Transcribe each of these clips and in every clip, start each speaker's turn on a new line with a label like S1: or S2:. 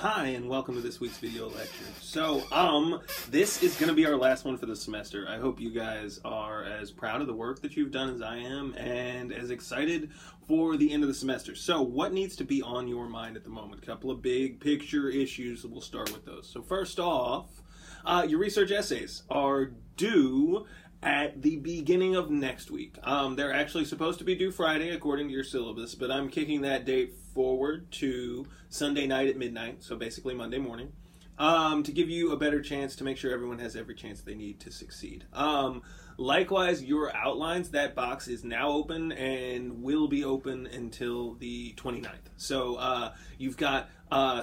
S1: Hi, and welcome to this week's video lecture. So, this is going to be our last one for the semester. I hope you guys are as proud of the work that you've done as I am, and as excited for the end of the semester. So, what needs to be on your mind at the moment? A couple of big picture issues, we'll start with those. So, first off, your research essays are due at the beginning of next week. They're actually supposed to be due Friday according to your syllabus, but I'm kicking that date forward to Sunday night at midnight, so basically Monday morning, to give you a better chance to make sure everyone has every chance they need to succeed. Likewise, your outlines, that box is now open and will be open until the 29th. So you've got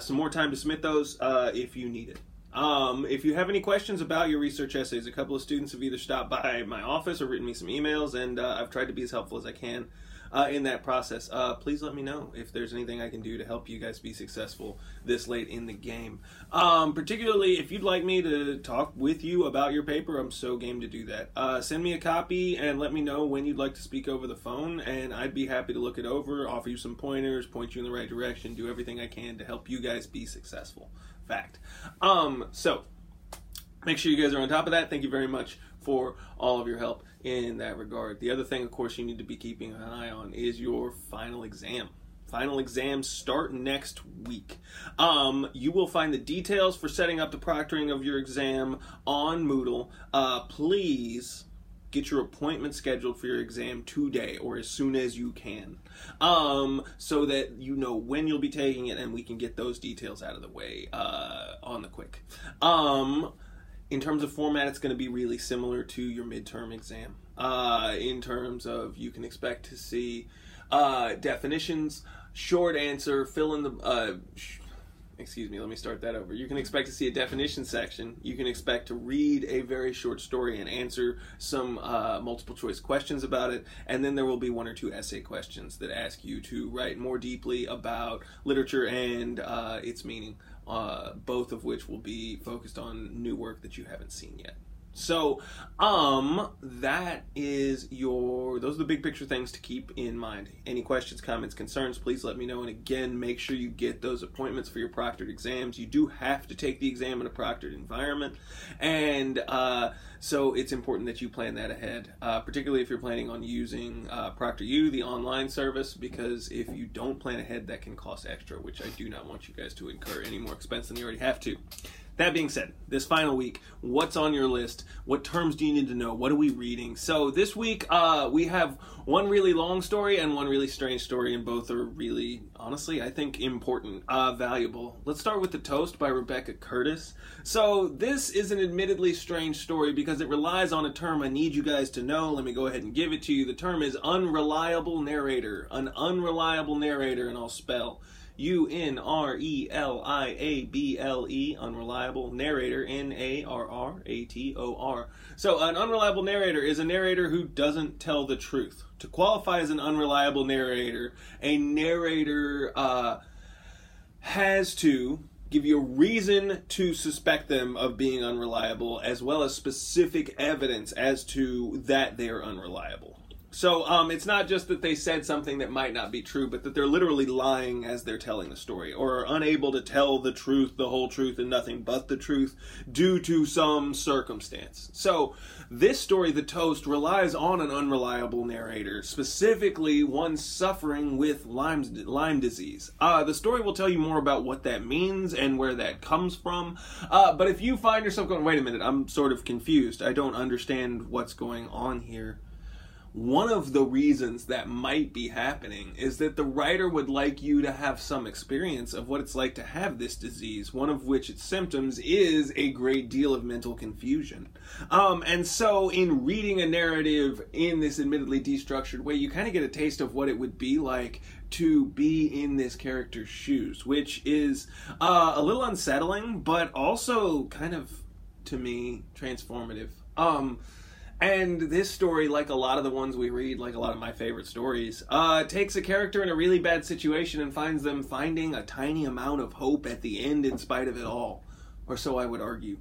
S1: some more time to submit those if you need it. If you have any questions about your research essays, a couple of students have either stopped by my office or written me some emails, and I've tried to be as helpful as I can in that process. Please let me know if there's anything I can do to help you guys be successful this late in the game. Particularly if you'd like me to talk with you about your paper, I'm so game to do that. Send me a copy and let me know when you'd like to speak over the phone, and I'd be happy to look it over, offer you some pointers, point you in the right direction, do everything I can to help you guys be successful. Fact. So make sure you guys are on top of that. Thank you very much for all of your help in that regard. The other thing, of course, you need to be keeping an eye on is your final exam. Final exams start next week. You will find the details for setting up the proctoring of your exam on Moodle. Please get your appointment scheduled for your exam today or as soon as you can, so that you know when you'll be taking it and we can get those details out of the way on the quick. In terms of format, it's going to be really similar to your midterm exam. In terms of, you can expect to see definitions, short answer, fill in the... Excuse me, let me start that over. You can expect to see a definition section. You can expect to read a very short story and answer some multiple choice questions about it. And then there will be one or two essay questions that ask you to write more deeply about literature and its meaning, both of which will be focused on new work that you haven't seen yet. So, that is those are the big picture things to keep in mind. Any questions, comments, concerns, please let me know. And again, make sure you get those appointments for your proctored exams. You do have to take the exam in a proctored environment. And so it's important that you plan that ahead, particularly if you're planning on using ProctorU, the online service, because if you don't plan ahead, that can cost extra, which I do not want you guys to incur any more expense than you already have to. That being said, this final week, what's on your list? What terms do you need to know? What are we reading? So this week, we have one really long story and one really strange story, and both are really, honestly, I think important, valuable. Let's start with The Toast by Rebecca Curtis. So this is an admittedly strange story because it relies on a term I need you guys to know. Let me go ahead and give it to you. The term is unreliable narrator. An unreliable narrator, and I'll spell U-N-R-E-L-I-A-B-L-E, unreliable narrator, N-A-R-R-A-T-O-R. So an unreliable narrator is a narrator who doesn't tell the truth. To qualify as an unreliable narrator, a narrator has to give you a reason to suspect them of being unreliable, as well as specific evidence as to that they are unreliable. So it's not just that they said something that might not be true, but that they're literally lying as they're telling the story, or are unable to tell the truth, the whole truth, and nothing but the truth due to some circumstance. So this story, The Toast, relies on an unreliable narrator, specifically one suffering with Lyme disease. The story will tell you more about what that means and where that comes from, but if you find yourself going, wait a minute, I'm sort of confused, I don't understand what's going on here. One of the reasons that might be happening is that the writer would like you to have some experience of what it's like to have this disease, one of which its symptoms is a great deal of mental confusion. And so in reading a narrative in this admittedly destructured way, you kind of get a taste of what it would be like to be in this character's shoes, which is a little unsettling, but also kind of, to me, transformative. And this story, like a lot of the ones we read, like a lot of my favorite stories, takes a character in a really bad situation and finds them finding a tiny amount of hope at the end in spite of it all. or so I would argue.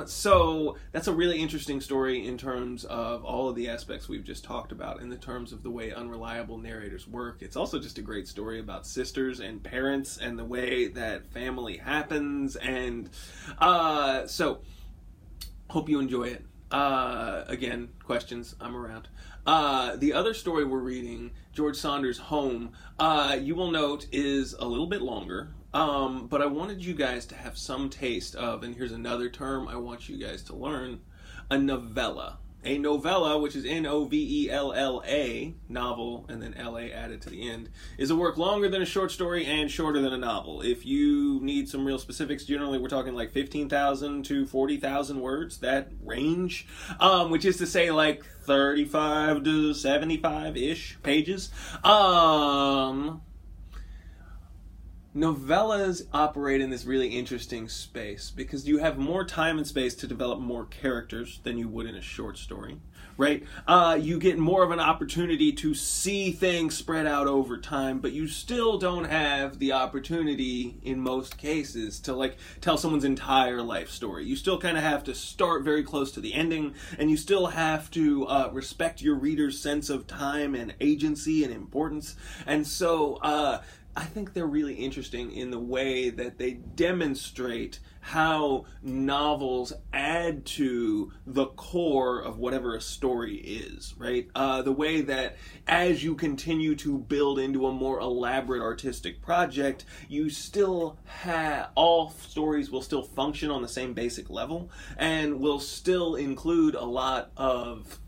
S1: So that's a really interesting story in terms of all of the aspects we've just talked about, in the terms of the way unreliable narrators work. It's also just a great story about sisters and parents and the way that family happens. And so hope you enjoy it. Again, questions, I'm around. The other story we're reading, George Saunders' Home, you will note is a little bit longer. But I wanted you guys to have some taste of, and here's another term I want you guys to learn, a novella. A novella, which is N-O-V-E-L-L-A, novel, and then L-A added to the end, is a work longer than a short story and shorter than a novel. If you need some real specifics, generally we're talking like 15,000 to 40,000 words, that range, which is to say like 35 to 75-ish pages. Novellas operate in this really interesting space because you have more time and space to develop more characters than you would in a short story, right? You get more of an opportunity to see things spread out over time, but you still don't have the opportunity in most cases to like tell someone's entire life story. You still kind of have to start very close to the ending, and you still have to respect your reader's sense of time and agency and importance. And so I think they're really interesting in the way that they demonstrate how novels add to the core of whatever a story is, right? The way that as you continue to build into a more elaborate artistic project, you still have, all stories will still function on the same basic level and will still include a lot of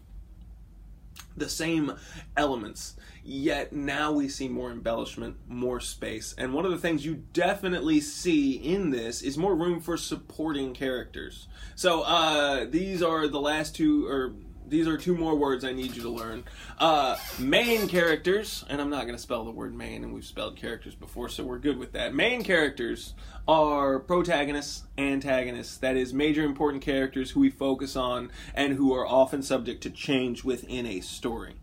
S1: the same elements. Yet now we see more embellishment, more space. And one of the things you definitely see in this is more room for supporting characters. So these are the last two, or these are two more words I need you to learn. Main characters, and I'm not going to spell the word main, and we've spelled characters before, so we're good with that. Main characters are protagonists, antagonists, that is, major important characters who we focus on and who are often subject to change within a story.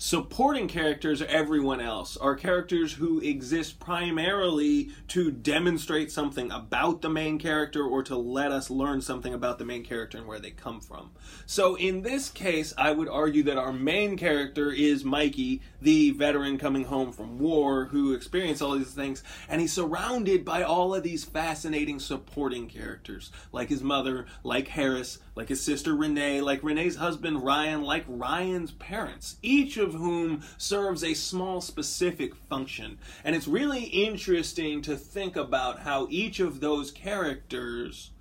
S1: Supporting characters are everyone else, are characters who exist primarily to demonstrate something about the main character or to let us learn something about the main character and where they come from. So in this case, I would argue that our main character is Mikey, the veteran coming home from war who experienced all these things, and he's surrounded by all of these fascinating supporting characters, like his mother, like Harris, like his sister Renee, like Renee's husband Ryan, like Ryan's parents, each of whom serves a small specific function. And it's really interesting to think about how each of those characters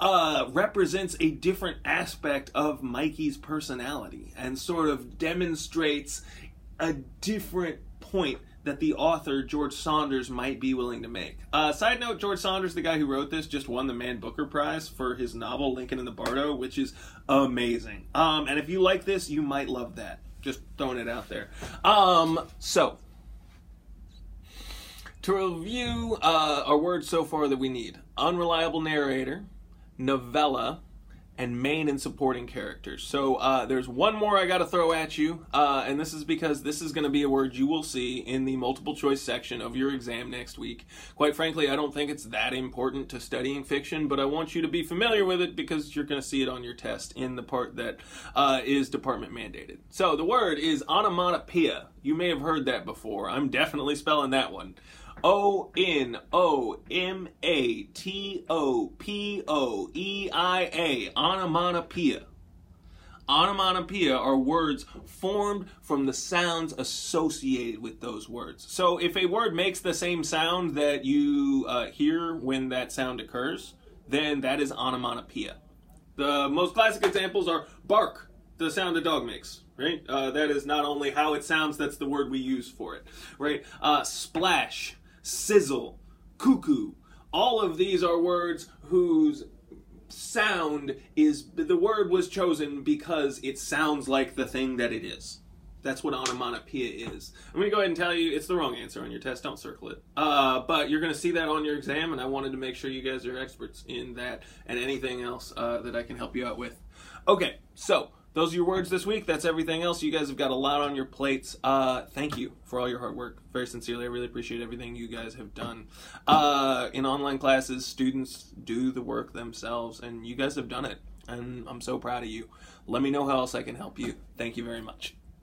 S1: represents a different aspect of Mikey's personality and sort of demonstrates a different point that the author, George Saunders, might be willing to make. Side note, George Saunders, the guy who wrote this, just won the Man Booker Prize for his novel, Lincoln in the Bardo, which is amazing. And if you like this, you might love that. Just throwing it out there. So, to review our words so far that we need: unreliable narrator, novella, and main and supporting characters. So there's one more I got to throw at you, and this is because this is going to be a word you will see in the multiple choice section of your exam next week. Quite frankly, I don't think it's that important to studying fiction, but I want you to be familiar with it because you're going to see it on your test in the part that is department mandated. So the word is onomatopoeia. You may have heard that before. I'm definitely spelling that one. O-N-O-M-A-T-O-P-O-E-I-A, onomatopoeia. Onomatopoeia are words formed from the sounds associated with those words. So if a word makes the same sound that you hear when that sound occurs, then that is onomatopoeia. The most classic examples are bark, the sound a dog makes, right? That is not only how it sounds, that's the word we use for it, right? Splash, sizzle, cuckoo. All of these are words whose sound is, the word was chosen because it sounds like the thing that it is. That's what onomatopoeia is. I'm going to go ahead and tell you it's the wrong answer on your test. Don't circle it. But you're going to see that on your exam, and I wanted to make sure you guys are experts in that and anything else that I can help you out with. Okay, so those are your words this week. That's everything else. You guys have got a lot on your plates. Thank you for all your hard work. Very sincerely, I really appreciate everything you guys have done. In online classes, students do the work themselves, and you guys have done it. And I'm so proud of you. Let me know how else I can help you. Thank you very much.